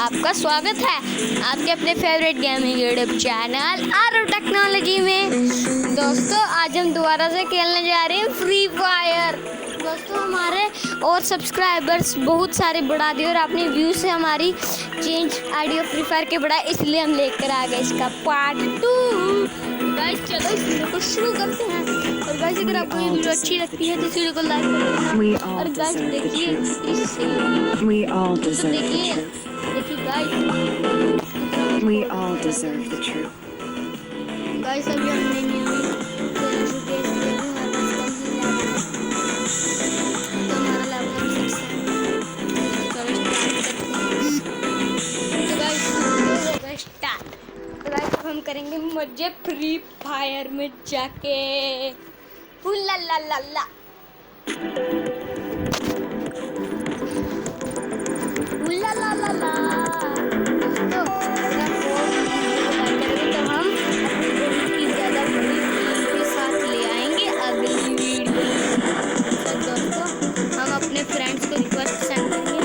आपका स्वागत है आपके अपने favourite gaming YouTube channel Aarav technology में। दोस्तों आज हम दोबारा से खेलने जा रहे हैं फ्री फायर। दोस्तों हमारे और सब्सक्राइबर्स बहुत सारे बढ़ा दिए और अपने व्यू से हमारी चेंज आईडी फ्री फायर के बढ़ा, इसलिए हम लेकर आ गए इसका पार्ट 2। गाइस चलो इस वीडियो को शुरू करते हैं। और गाइस अगर आपको ये वीडियो अच्छी लगती है तो इस वीडियो को लाइक करें। और गाइस देखिए देखिए गाइस अभी हमने हम करेंगे मजे फ्री फायर में जाके ला ला ला ला। ला ला ला ला। तो हम अपनी ज़्यादा बड़ी के साथ ले आएंगे अगली वीडियो। तो दोस्तों हम अपने फ्रेंड्स को रिक्वेस्ट सेंड करेंगे।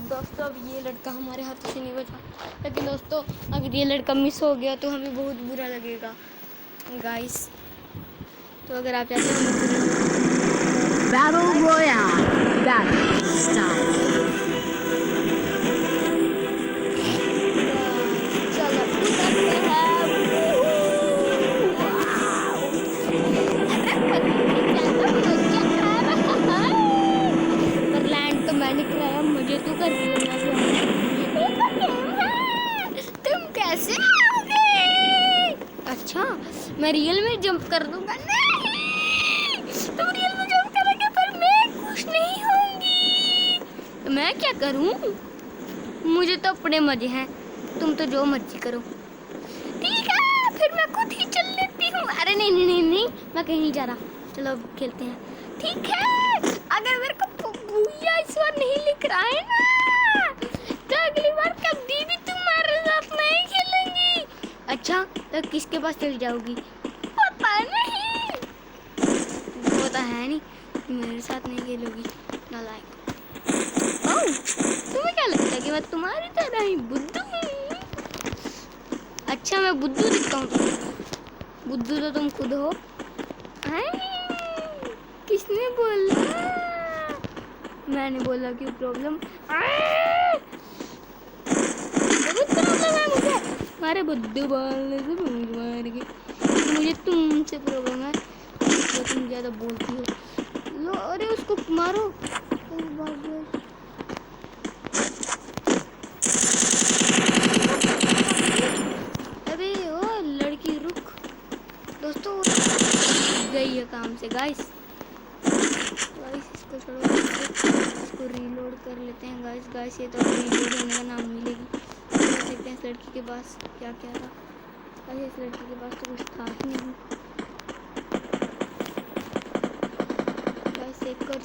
दोस्तों अब ये लड़का हमारे हाथों से नहीं बचा, लेकिन दोस्तों अगर ये लड़का मिस हो गया तो हमें बहुत बुरा लगेगा गाइस। तो अगर आप चाहते हैं बैटल रॉयल मुझे तो कर तुम कैसे आओगे? अच्छा मैं रियल में जंप कर दूंगा। नहीं तुम रियल में जंप करोगे पर मैं खुश नहीं होंगी। तो मैं क्या करूं? मुझे तो अपने मजे हैं, तुम तो जो मर्जी करो। ठीक है फिर मैं खुद ही चल लेती हूँ। अरे नहीं नहीं नहीं नहीं मैं कहीं नहीं जा रहा, चलो अब खेलते हैं। ठीक है अगर मेरे को भूया इस बार नहीं लिख रहा है ना तो अगली बार कभी भी तुम्हारे साथ नहीं खेलेंगी। अच्छा तो किसके पास चली जाओगी? पता नहीं, वो तो है नहीं मेरे साथ नहीं खेलोगी नालायक। तुम्हें क्या लगता है कि मैं तुम्हारी तरह ही बुद्धू हूँ? अच्छा मैं बुद्धू दिखता हूँ? बुद्धू तो तुम खुद हो। किसने बोला? मैंने बोला कि प्रॉब्लम है मुझे मारे बुद्धू बोलने से मार के। मुझे तुमसे प्रॉब्लम है तो तुम ज़्यादा बोलती हो। लो अरे उसको मारो। अरे ओ लड़की रुक। दोस्तों गई है काम से गाइस। इसको छोड़ो, इसको रीलोड कर लेते हैं गाइस। ये तो रीलोड होने का नाम मिलेगी। देखते हैं इस लड़की के पास क्या क्या था। इस लड़की के पास तो कुछ था ही नहीं गाइस। एक और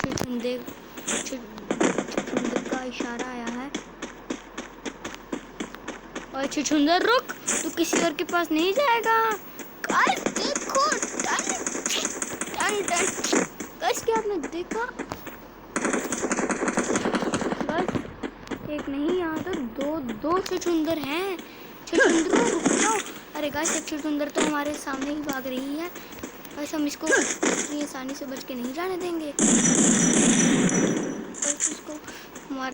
छुंदर का इशारा आया है। और छुंदर रुक, तू किसी और के पास नहीं जाएगा। गाइस देखो गाइस क्या आपने देखा? बस एक नहीं यहाँ तो दो छुछुंदर हैं। छुछुंदरों रुक जाओ। अरे गाइस एक छुछुंदर तो हमारे सामने ही भाग रही है। बस हम इसको इतनी आसानी से बच के नहीं जाने देंगे। बस इसको मार।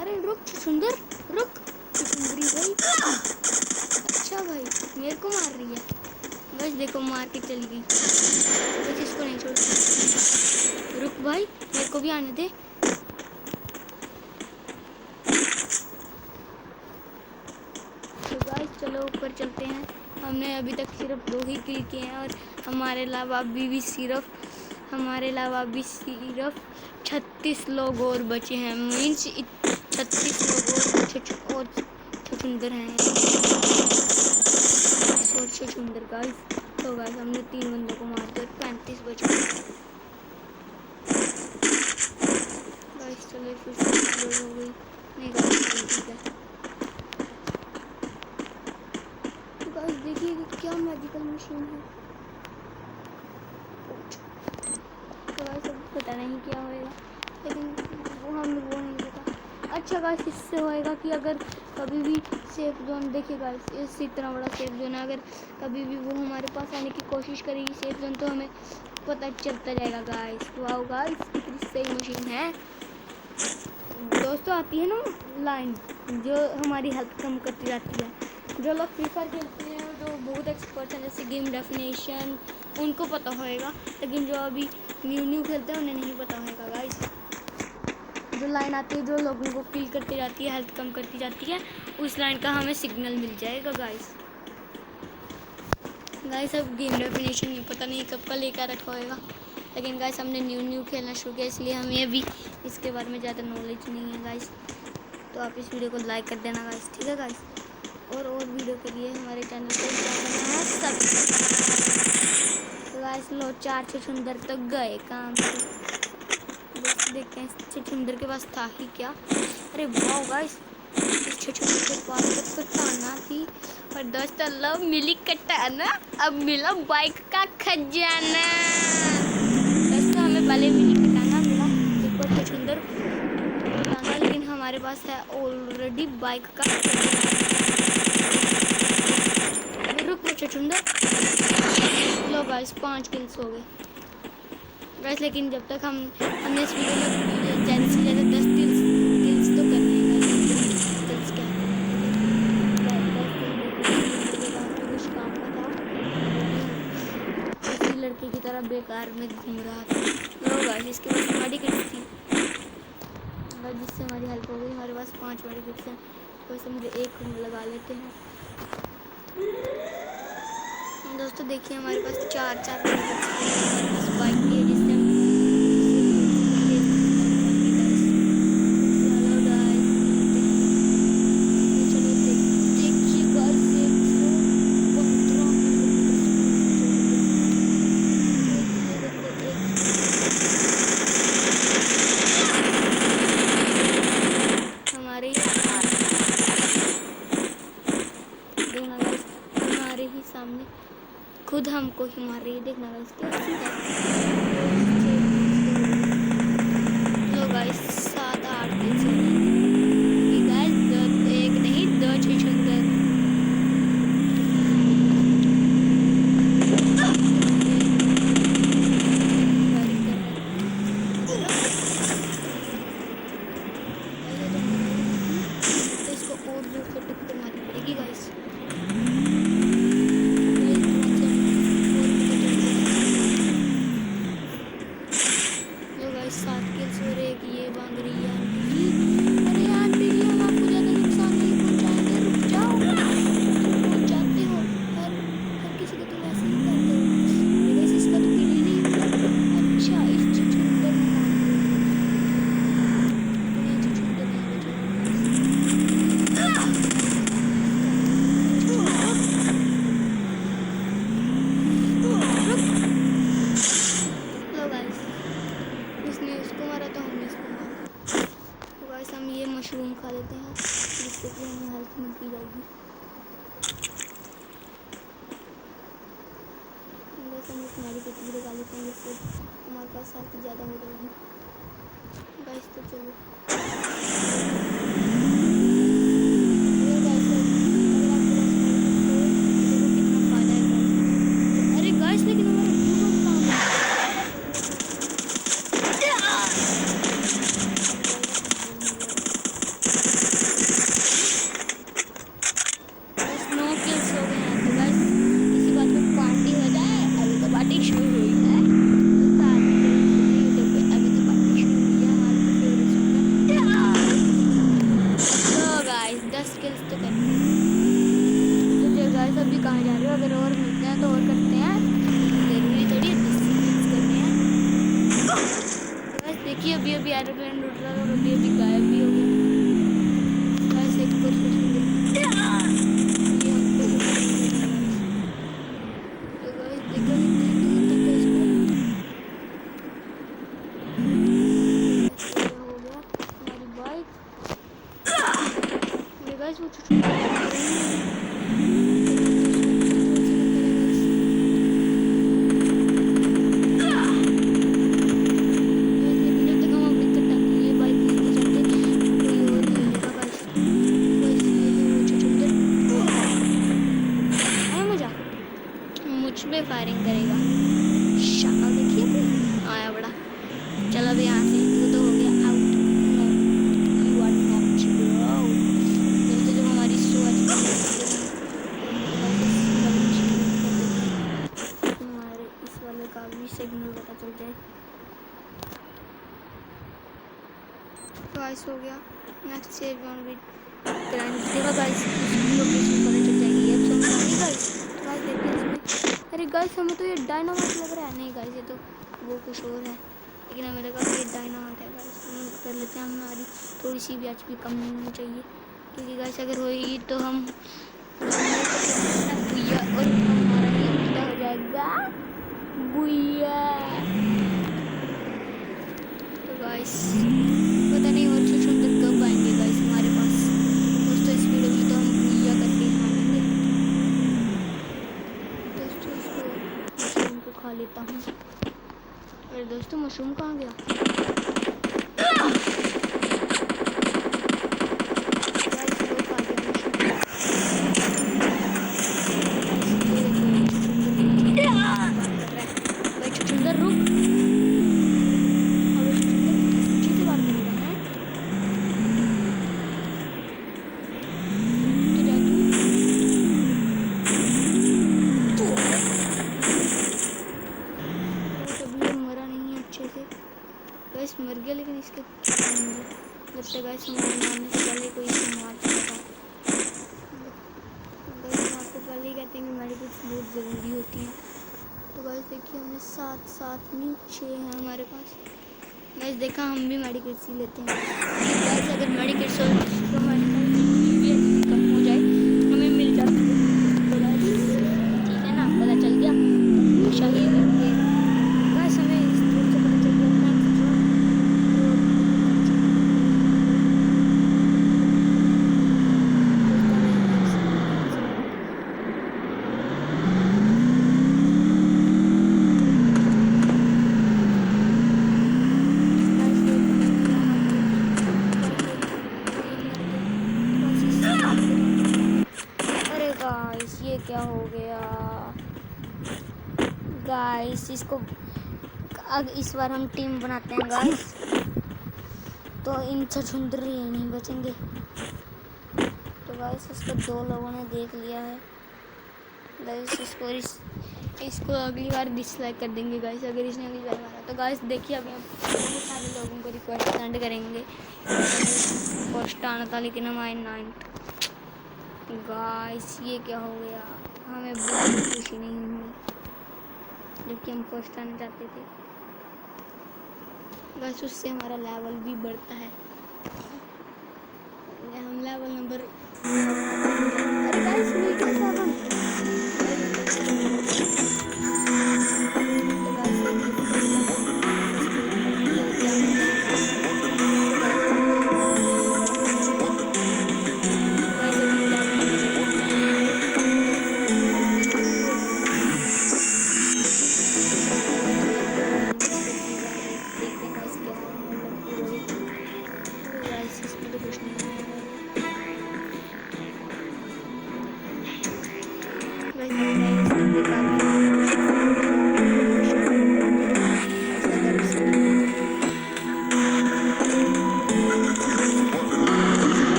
अरे रुक छुछुंदर रुक। छुछुंदरी भाई अच्छा भाई मेरे को मार रही है। बस देखो मार के चली गई। बस इसको नहीं छोड़। रुक भाई मेरे को भी आने दे। तो गाइस चलो ऊपर चलते हैं। हमने अभी तक सिर्फ 2 ही किल किए हैं और हमारे अलावा भी सिर्फ 36 लोग और बचे हैं। मीन्स 36 लोग और छुछुंदर हैं। और छुछुंदर गाइस तो गाइस हमने 3 बंदों को मार दिया, 35 बच गए गाइस। चलो फिर से एक्सप्लोर हो गई। नहीं गाइस ठीक है। तो गाइस देखिए कि क्या मैजिकल मशीन है। तो गाइस अब पता नहीं क्या होएगा, लेकिन वो हमें वो नहीं पता। अच्छा गाइस इससे होएगा कि अगर कभी भी सेफ जोन, देखिए गाइस इस इतना बड़ा सेफ जोन है, अगर कभी भी वो हमारे पास आने की कोशिश करेगी सेफ जोन, तो हमें पता चलता जाएगा गाइस। वाओ गाइस कितनी सही मशीन है दोस्तों। आती है ना लाइन जो हमारी हेल्थ कम करती जाती है। जो लोग फ्री फायर खेलते हैं, जो बहुत एक्सपर्ट हैं जैसे गेम डेफिनेशन, उनको पता होएगा, लेकिन जो अभी न्यू खेलते हैं उन्हें नहीं पता होएगा गाइस। जो लाइन आती है जो लोगों को किल करती जाती है, हेल्थ कम करती जाती है, उस लाइन का हमें सिग्नल मिल जाएगा गाइस। गाइस अब गेम डेफिनेशन नहीं पता नहीं कब का लेकर रखा होएगा, लेकिन गाइस हमने न्यू खेलना शुरू किया, इसलिए हमें अभी इसके बारे में ज़्यादा नॉलेज नहीं है गाइस। तो आप इस वीडियो को लाइक कर देना गाइस, ठीक है गाइस। और वीडियो के लिए हमारे चैनल को क्या करना है, सब्सक्राइब। तो गाइस लो 4 छछूंदर तो गए काम से। देखते हैं इस छछूंदर के पास था ही क्या। अरे वाह गाइस इस छछूंदर के पास तो कटाना थी, और दोस्तों लो मिली कटाना, अब मिला बाइक का खजाना। दोस्तों हमें पहले मिली कटाना मिला, एक और छछूंदर कटाना, लेकिन हमारे पास है ऑलरेडी बाइक का रुक छछूंदर। लो गाइस 5 किल्स हो गए गाइस, लेकिन जब तक हमने इस वीडियो में ज़्यादा से ज़्यादा 10 किल्स तो करने हैं गाइस। किल्स क्या कुछ काम का था, किसी लड़के की तरह बेकार में घूम रहा था। लो गाइस इसके पास हमारी किट्स थी गाइस, जिससे हमारी हेल्प हो गई। हमारे पास 5 बड़ी किट्स हैं, तो इसे मुझे एक लगा लेते हैं। दोस्तों देखिए हमारे पास 4 बाइक भी है, जिससे हम हमारे ही सामने खुद हमको ही मार रही है, देखना गाइस कैसी है। लो गाइस 7-8 किल्स हो गए गाइस, एक नहीं 2 छछूंदर। तो इसको और दूर से टक्कर मारनी पड़ेगी गाइस। हम ये मशरूम खा लेते हैं, जिससे कि हमें हेल्थ मिलती जाएगी। बस हम हमारी पेटी लगा लेते हैं, जिससे हमारे पास हेल्थ ज़्यादा हो जाएगी गाइस। तो चलो कितना फायदा है गाइस। अरे गाइस लेकिन हमारा अभी कहाँ जा रहे हो, अगर और मिलते हैं तो और करते हैं, जरूरी थोड़ी करने हैं। बस देखिए अभी एरोप्लेन उड़ रहा है और अभी गायब भी हो गया। बस एक तो पे फायरिंग करेगा। शक्ल देखिए अपनी। आया बड़ा। चल अब यहाँ से वो तो हो गया out. You are not out. दोस्तों जब हमारी शो आज हमारे इस वाले का भी सिग्नल पता चल जाए। गाइस हो गया। Next save on with grand. देखो गाइस लोकेशन पता चल जाएगी। अब सब नहीं गाइस। तो गाइस देखते हैं इसमें। अरे गाइस हमें तो ये डायनामाइट लग रहा है। नहीं गाइस ये तो वो कुछ और है, लेकिन मेरे पास ये डायनामाइट है गाइस। हम कर लेते हैं। हमारी थोड़ी सी भी एचपी कम नहीं होनी चाहिए, क्योंकि गाइस अगर होगी तो हम बुया और हमारा ये उल्टा हो जाएगा बुया। तो गाइस पता नहीं और सुंदर कब आएंगे गाइस हमारे पास। दोस्तों इस वीडियो में तो हम बुया करके खाएंगे। दोस्तों इसको मशरूम को खा लेता हूँ। अरे दोस्तों मशरूम कहाँ गया? सुंदर रुक। गैस मर गया, लेकिन इसके लगता है गैस हमारे मारने से पहले कोई इसको मार चुका था। गैस हम आपको पहले ही कहते हैं कि मेडिकेट्स बहुत ज़रूरी होती हैं। तो गैस देखिए हमने सात में 6 हैं हमारे पास। गैस देखा हम भी मेडिकेट्स ही लेते हैं। गैस अगर मेडिकेट्स हो तो कम हो जाए हमें मिल जाती है। तो गैस ठीक है ना, पता चल गया हमेशा ही गैस हमें इस तरह से पता चल गया। ये क्या हो गया गाइस? इसको अब इस बार हम टीम बनाते हैं गाइस, तो इन छछुंदरी नहीं बचेंगे। तो गाइस इसको 2 लोगों ने देख लिया है गाइस। इसको अगली बार डिसलाइक कर देंगे गाइस अगर इसने अगली बार मारा तो। गाइस देखिए अभी हम बहुत सारे लोगों को रिक्वेस्ट सेंड करेंगे। फर्स्ट आना था लेकिन हमारे 9th। गाइस ये क्या हो गया? हमें बहुत खुशी नहीं हुई जबकि हम फर्स्ट आने चाहते थे गाइस। उससे हमारा लेवल भी बढ़ता है। हम लेवल नंबर अरे गाइस मीडिया 7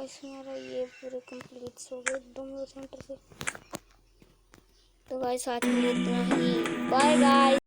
गाइस हमारा ये पूरे कंप्लीट हो गए दोनों सेंटर से। तो गाइस आज के लिए इतना ही, बाय गाइस।